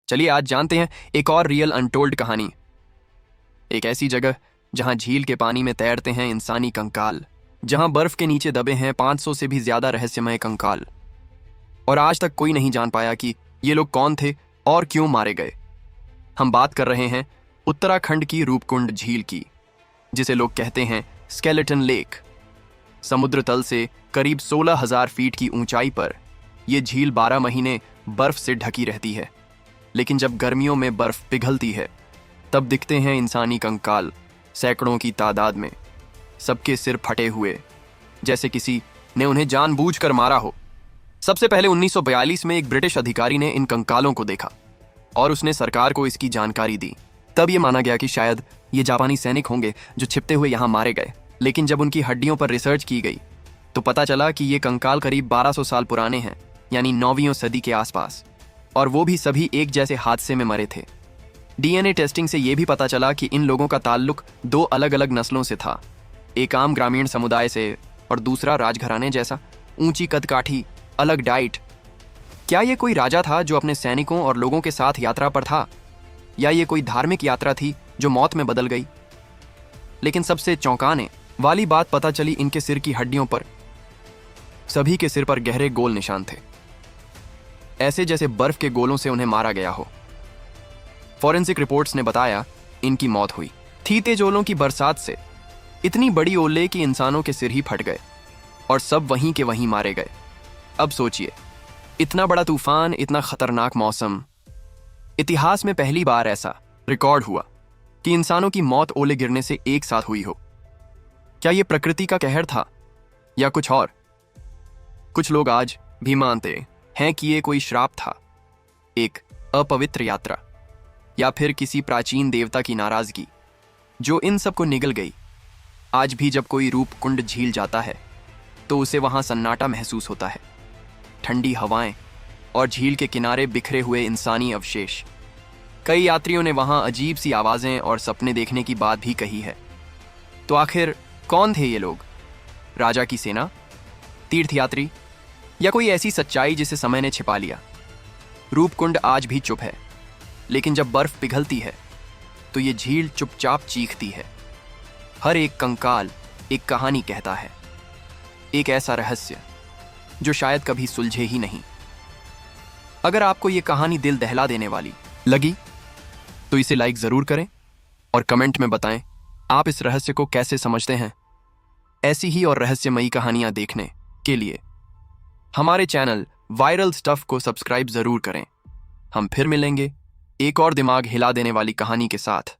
चलिए आज जानते हैं एक और रियल अनटोल्ड कहानी। एक ऐसी जगह जहां झील के पानी में तैरते हैं इंसानी कंकाल, जहां बर्फ के नीचे दबे हैं 500 से भी ज्यादा रहस्यमय कंकाल। और आज तक कोई नहीं जान पाया कि ये लोग कौन थे और क्यों मारे गए। हम बात कर रहे हैं उत्तराखंड की रूपकुंड झील की, जिसे लोग कहते हैं स्केलेटन लेक। समुद्र तल से करीब 16,000 फीट की ऊंचाई पर यह झील 12 महीने बर्फ से ढकी रहती है, लेकिन जब गर्मियों में बर्फ पिघलती है तब दिखते हैं इंसानी कंकाल सैकड़ों की तादाद में, सबके सिर फटे हुए, जैसे किसी ने उन्हें जानबूझकर मारा हो। सबसे पहले 1942 में एक ब्रिटिश अधिकारी ने इन कंकालों को देखा और उसने सरकार को इसकी जानकारी दी। तब यह माना गया कि शायद ये जापानी सैनिक होंगे जो छिपते हुए यहां मारे गए। लेकिन जब उनकी हड्डियों पर रिसर्च की गई तो पता चला कि ये कंकाल करीब 1200 साल पुराने हैं, यानी 9वीं सदी के आसपास, और वो भी सभी एक जैसे हादसे में मरे थे। डीएनए टेस्टिंग से यह भी पता चला कि इन लोगों का ताल्लुक 2 अलग अलग नस्लों से था, एक आम ग्रामीण समुदाय से और दूसरा राजघराने जैसा, ऊंची कदकाठी, अलग डाइट। क्या ये कोई राजा था जो अपने सैनिकों और लोगों के साथ यात्रा पर था, या ये कोई धार्मिक यात्रा थी जो मौत में बदल गई? लेकिन सबसे चौंकाने वाली बात पता चली इनके सिर की हड्डियों पर। सभी के सिर पर गहरे गोल निशान थे, ऐसे जैसे बर्फ के गोलों से उन्हें मारा गया हो। फॉरेंसिक रिपोर्ट्स ने बताया इनकी मौत हुई थी तेजोलों की बरसात से, इतनी बड़ी ओले कि इंसानों के सिर ही फट गए और सब वहीं के वहीं मारे गए। अब सोचिए, इतना बड़ा तूफान, इतना खतरनाक मौसम, इतिहास में पहली बार ऐसा रिकॉर्ड हुआ कि इंसानों की मौत ओले गिरने से एक साथ हुई हो। क्या यह प्रकृति का कहर था या कुछ और? कुछ लोग आज भी मानते हैं कि यह कोई श्राप था, एक अपवित्र यात्रा, या फिर किसी प्राचीन देवता की नाराजगी जो इन सबको निगल गई। आज भी जब कोई रूपकुंड झील जाता है तो उसे वहां सन्नाटा महसूस होता है, ठंडी हवाएं और झील के किनारे बिखरे हुए इंसानी अवशेष। कई यात्रियों ने वहां अजीब सी आवाजें और सपने देखने की बात भी कही है। तो आखिर कौन थे ये लोग? राजा की सेना, तीर्थयात्री, या कोई ऐसी सच्चाई जिसे समय ने छिपा लिया? रूपकुंड आज भी चुप है, लेकिन जब बर्फ पिघलती है तो ये झील चुपचाप चीखती है। हर एक कंकाल एक कहानी कहता है, एक ऐसा रहस्य जो शायद कभी सुलझे ही नहीं। अगर आपको ये कहानी दिल दहला देने वाली लगी तो इसे लाइक जरूर करें और कमेंट में बताएं आप इस रहस्य को कैसे समझते हैं। ऐसी ही और रहस्यमयी कहानियां देखने के लिए हमारे चैनल वायरल स्टफ को सब्सक्राइब जरूर करें। हम फिर मिलेंगे एक और दिमाग हिला देने वाली कहानी के साथ।